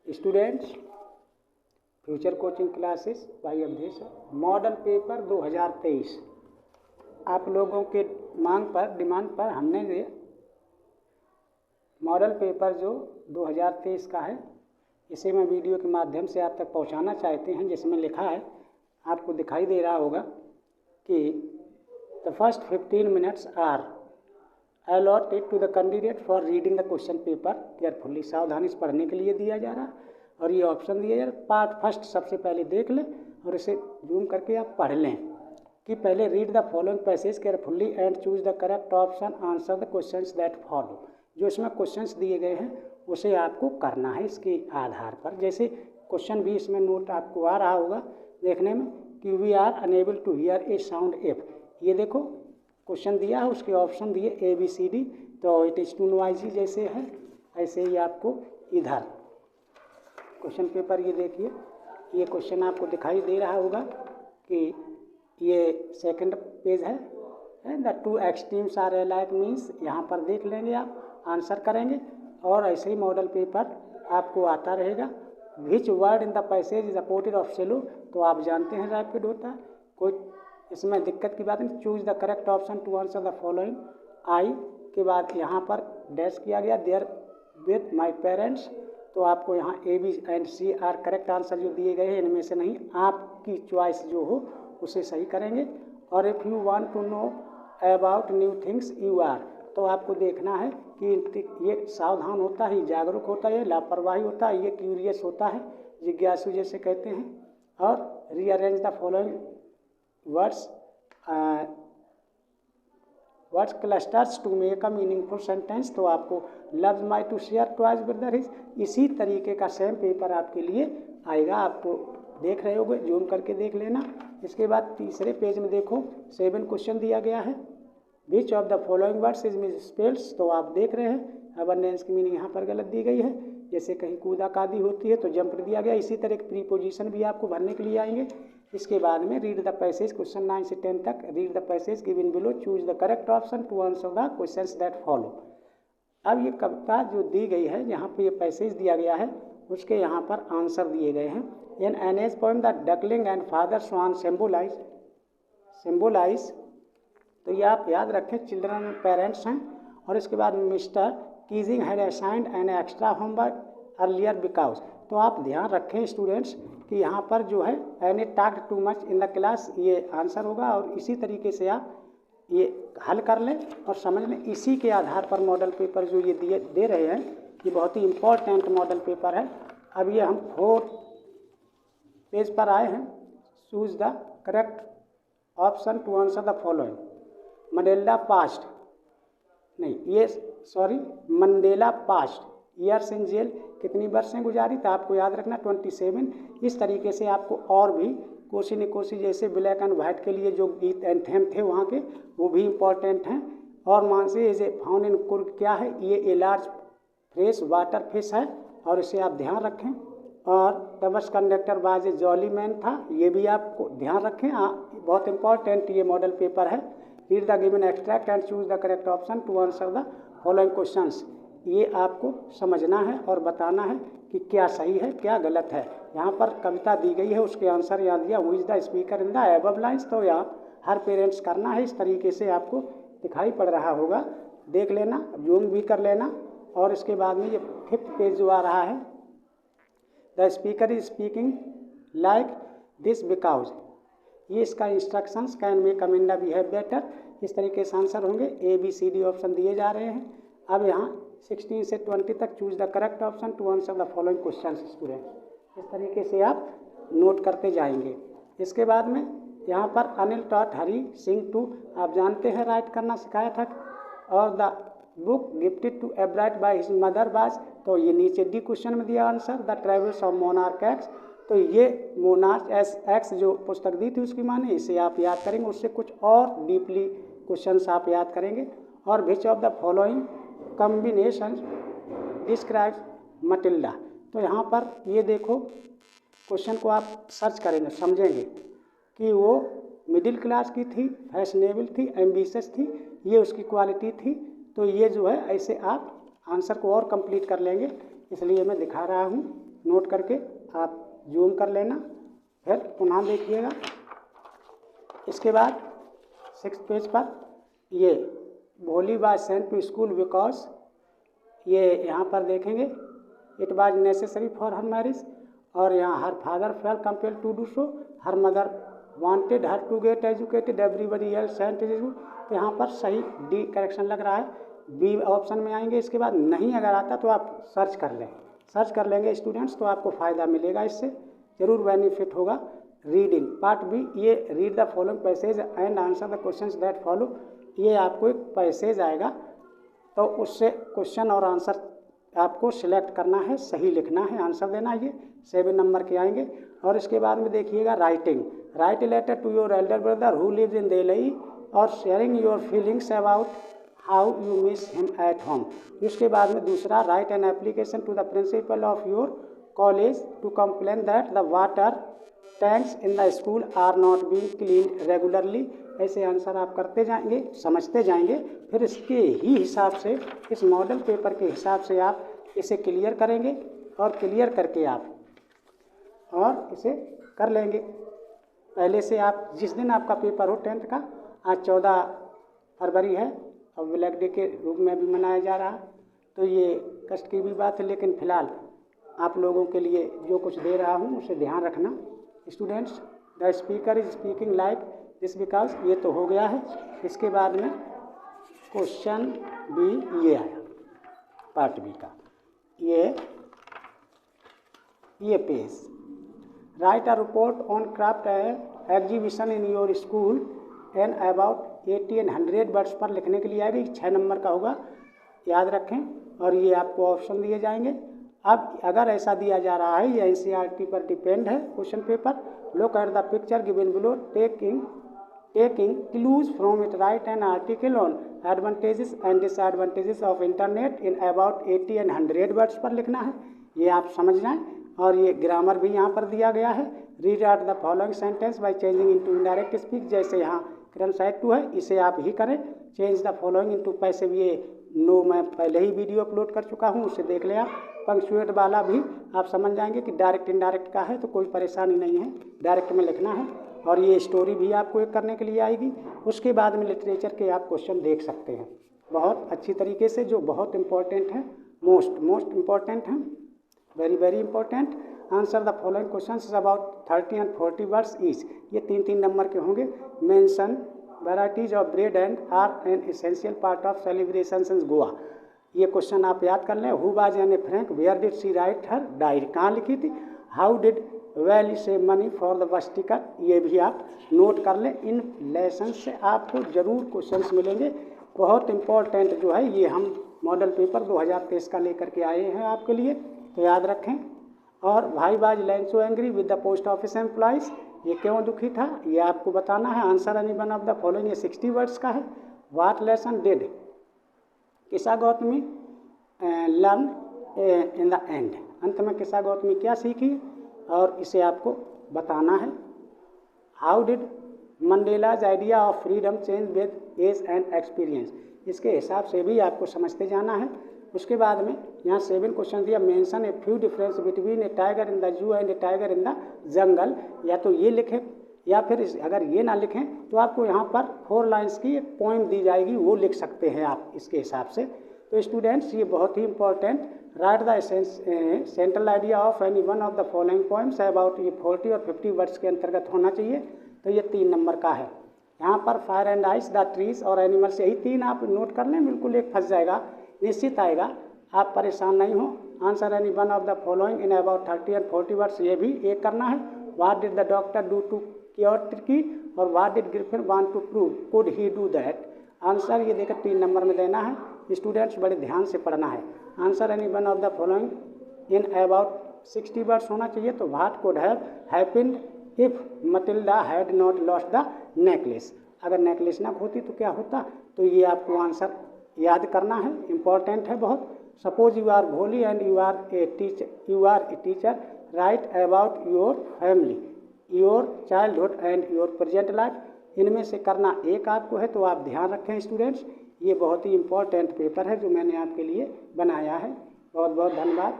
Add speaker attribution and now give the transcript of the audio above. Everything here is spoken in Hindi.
Speaker 1: Students, future coaching classes by Awadhesh, model paper 2023 आप लोगों के डिमांड पर हमने ये मॉडल पेपर जो 2023 का है इसे मैं वीडियो के माध्यम से आप तक पहुंचाना चाहते हैं, जिसमें लिखा है, आपको दिखाई दे रहा होगा कि the first 15 minutes are allotted to the candidate for reading the question paper carefully. सावधानी से पढ़ने के लिए दिया जा रहा है और ये ऑप्शन दिया जा रहा है, पार्ट फर्स्ट सबसे पहले देख लें और इसे जूम करके आप पढ़ लें कि पहले read the following passage carefully and choose the correct option, answer the questions that follow. जो इसमें क्वेश्चंस दिए गए हैं उसे आपको करना है इसके आधार पर। जैसे क्वेश्चन भी इसमें नोट आपको आ रहा होगा देखने में कि we are unable to hear a sound if. ये देखो क्वेश्चन दिया है, उसके ऑप्शन दिए ABCD, तो इट इज टू नॉइजी जैसे है ऐसे ही आपको इधर क्वेश्चन पेपर ये देखिए, ये क्वेश्चन आपको दिखाई दे रहा होगा कि ये सेकंड पेज है the two extremes are alike means, यहाँ पर देख लेंगे आप आंसर करेंगे और ऐसे ही मॉडल पेपर आपको आता रहेगा। Which word in the passage is opposite of cello, तो आप जानते हैं रैपिड होता है, कोई इसमें दिक्कत की बात नहीं। Choose the correct option to answer the following. I के बाद यहाँ पर डैश किया गया देयर विथ माई पेरेंट्स, तो आपको यहाँ A, B and C are correct answer जो दिए गए हैं इनमें से नहीं, आपकी चॉइस जो हो उसे सही करेंगे। और if you want to know about new things you are, तो आपको देखना है कि ये सावधान होता है, जागरूक होता है, लापरवाही होता है, ये क्यूरियस होता है, जिज्ञासु जैसे कहते हैं। और rearrange the following words clusters to make a meaningful sentence, तो आपको loves my to share twice brother his, इसी तरीके का सेम पेपर आपके लिए आएगा। आपको देख रहे होगे, जूम करके देख लेना। इसके बाद तीसरे पेज में देखो 7 क्वेश्चन दिया गया है। Which of the following words is misspelled, तो आप देख रहे हैं अबंडेंस की मीनिंग यहाँ पर गलत दी गई है। जैसे कहीं कूदा कादी होती है तो जंप दिया गया, इसी तरह प्रीपोजिशन भी आपको भरने के लिए आएंगे। इसके बाद में रीड द पैसेज, क्वेश्चन 9 से 10 तक, read the passage given below, choose the correct option to answer the questions that follow. अब ये कविता जो दी गई है, यहाँ पे ये पैसेज दिया गया है, उसके यहाँ पर आंसर दिए गए हैं। इन एनेज poem the duckling and father swan symbolise, तो ये आप याद रखें चिल्ड्रन पेरेंट्स हैं। और इसके बाद mister Keesing had assigned an extra homework earlier because, तो आप ध्यान रखें स्टूडेंट्स कि यहाँ पर जो है any talked too much in the class, ये आंसर होगा। और इसी तरीके से आप ये हल कर लें और समझ लें। इसी के आधार पर मॉडल पेपर जो ये दे रहे हैं, ये बहुत ही इम्पोर्टेंट मॉडल पेपर है। अब ये हम 4 पेज पर आए हैं। Choose the correct option to answer the following. Mandela passed years in jail, कितनी वर्षें गुजारी, तो आपको याद रखना 27। इस तरीके से आपको और भी कोसी निकोसी जैसे ब्लैक एंड वाइट के लिए जो गीत एंथेम थे वहाँ के, वो भी इम्पोर्टेंट हैं। और Mansi is a found in Coorg, क्या है ये, a large fresh water fish है और इसे आप ध्यान रखें। और द बस कंडक्टर बाज ए जॉली मैन था, ये भी आपको ध्यान रखें, बहुत इंपॉर्टेंट ये मॉडल पेपर है। Read the given extract and choose the correct option to answer the following questions, ये आपको समझना है और बताना है कि क्या सही है क्या गलत है। यहाँ पर कविता दी गई है, उसके आंसर यहाँ दिया, who is the speaker in the above lines, तो यहाँ हर पेरेंट्स करना है। इस तरीके से आपको दिखाई पड़ रहा होगा, देख लेना, जूम भी कर लेना। और इसके बाद में ये 5th पेज जो आ रहा है, the speaker is speaking like this because, ये इसका instructions can make Amanda behave better, इस तरीके से आंसर होंगे। ABCD ऑप्शन दिए जा रहे हैं। अब यहाँ 16 से 20 तक choose the correct option to answer the following question student, इस तरीके से आप नोट करते जाएंगे। इसके बाद में यहाँ पर अनिल टॉट हरी सिंह टू, आप जानते हैं राइट करना सिखाया था। और the book gifted to Ebright by his mother was, तो ये नीचे D क्वेश्चन में दिया answer, the travels of monarch X, तो ये मोनार्क एक्स जो पुस्तक दी थी उसकी माने, इसे आप याद करेंगे, उससे कुछ और डीपली क्वेश्चंस आप याद करेंगे। और which of the following combination describe Matilda, तो यहाँ पर ये देखो क्वेश्चन को आप सर्च करेंगे, समझेंगे कि वो मिडिल क्लास की थी, फैशनेबल थी, एम्बिशियस थी, ये उसकी क्वालिटी थी। तो ये जो है ऐसे आप आंसर को और कंप्लीट कर लेंगे, इसलिए मैं दिखा रहा हूँ। नोट करके आप जूम कर लेना, फिर पुनः देखिएगा। इसके बाद 6th पेज पर ये Bholi was sent to school because, ये यहाँ पर देखेंगे it was necessary for her marriage, और यहाँ her father felt compelled to do so, her mother wanted her to get educated, everybody else sent is. तो यहाँ पर सही डी करेक्शन लग रहा है, बी ऑप्शन में आएंगे। इसके बाद नहीं अगर आता तो आप सर्च कर लें, सर्च कर लेंगे स्टूडेंट्स, तो आपको फ़ायदा मिलेगा, इससे ज़रूर बेनिफिट होगा। रीडिंग पार्ट बी, ये read the following passage and answer the questions that follow. ये आपको एक पैसेज आएगा, तो उससे क्वेश्चन और आंसर आपको सिलेक्ट करना है, सही लिखना है, आंसर देना है। ये 7 नंबर के आएंगे। और इसके बाद में देखिएगा writing, write a letter to your elder brother who lives in Delhi और sharing your feelings about how you miss him at home. उसके बाद में दूसरा, write an application to the principal of your college to complain that the water tanks in the school are not being clean regularly. ऐसे आंसर आप करते जाएंगे, समझते जाएंगे, फिर इसके ही हिसाब से, इस मॉडल पेपर के हिसाब से आप इसे क्लियर करेंगे, और क्लियर करके आप और इसे कर लेंगे। पहले से आप जिस दिन आपका पेपर हो 10th का, आज 14 फरवरी है और ब्लैक डे के रूप में भी मनाया जा रहा है, तो ये कष्ट की भी बात है, लेकिन फ़िलहाल आप लोगों के लिए जो कुछ दे रहा हूँ उसे ध्यान रखना। Students, the speaker is speaking like this because, ये तो हो गया है। इसके बाद में क्वेश्चन बी ये आया, पार्ट बी का ये page, right a report on craft exhibition in your school and about 80 and 100 words पर लिखने के लिए आएगी। 6 नंबर का होगा, याद रखें। और ये आपको ऑप्शन दिए जाएंगे। अब अगर ऐसा दिया जा रहा है, ये NCERT पर डिपेंड है question paper. Look at the picture given below, taking clues from it, right an article on advantages and disadvantages of internet in about 80 and 100 words पर लिखना है, ये आप समझ जाएं। और ये ग्रामर भी यहाँ पर दिया गया है। Read out the following sentence by changing into indirect speech, जैसे यहाँ करंट साइड 2 है, इसे आप ही करें। Change the following into passive, ये नो मैं पहले ही वीडियो अपलोड कर चुका हूँ, उसे देख लें आप। पंक्चुएट वाला भी आप समझ जाएंगे कि डायरेक्ट इनडायरेक्ट का है, तो कोई परेशानी नहीं है, डायरेक्ट में लिखना है। और ये स्टोरी भी आपको एक करने के लिए आएगी। उसके बाद में लिटरेचर के आप क्वेश्चन देख सकते हैं बहुत अच्छी तरीके से, जो बहुत इंपॉर्टेंट है, मोस्ट इम्पॉर्टेंट है, very very important. Answer the following questions about 30 and 40 words each, ये 3-3 नंबर के होंगे। Mention varieties of bread and are an essential part of celebrations in Goa, ये क्वेश्चन आप याद कर लें। Who was Anne Frank, where did she write her diary, कहाँ लिखी थी। How did Valli save money for the bus ticket, ये भी आप नोट कर लें। इन लेसन से आपको ज़रूर क्वेश्चंस मिलेंगे, बहुत इंपॉर्टेंट जो है। ये हम मॉडल पेपर 2023 का लेकर के आए हैं आपके लिए, तो याद रखें। और why was Lencho angry with the post office employees, ये क्यों दुखी था, ये आपको बताना है। Answer any one of the following, ये 60 वर्ड्स का है। What lesson did Kisa Gotami learn in the end, अंत में किसा गौतमी क्या सीखी, और इसे आपको बताना है। How did Mandela's idea of freedom change with age and experience, इसके हिसाब से भी आपको समझते जाना है। उसके बाद में यहाँ 7 क्वेश्चन दिया। Mention a few difference between A tiger in the zoo and A tiger in the jungle, या तो ये लिखें, या फिर अगर ये ना लिखें तो आपको यहाँ पर 4 लाइन्स की एक पोइम दी जाएगी, वो लिख सकते हैं आप इसके हिसाब से। तो स्टूडेंट्स, ये बहुत ही important, write the central idea of any one of the following poems about, ये 40 और 50 वर्ड्स के अंतर्गत होना चाहिए। तो ये 3 नंबर का है। यहाँ पर fire and ice, the trees और एनिमल्स, यही 3 आप नोट कर लें, बिल्कुल एक फंस जाएगा, निश्चित आएगा, आप परेशान नहीं हो। Answer any one of the following in about 30 and 40 words, ये भी एक करना है। What did the doctor do to cure Tricki, और what did Griffin want to prove, could he do that. Answer ये देखकर 3 नंबर में देना है। स्टूडेंट्स, बड़े ध्यान से पढ़ना है। Answer any one of the following in about 60 words होना चाहिए। तो what could have happened if Matilda had not lost the necklace, अगर नेकलेस ना खोती तो क्या होता। तो ये आपको आंसर याद करना है, इम्पॉर्टेंट है बहुत। Suppose you are Bholi and you are a teacher, write about your family, your childhood and your present life, इनमें से करना एक आपको है। तो आप ध्यान रखें स्टूडेंट्स, ये बहुत ही इम्पोर्टेंट पेपर है जो मैंने आपके लिए बनाया है। बहुत बहुत धन्यवाद।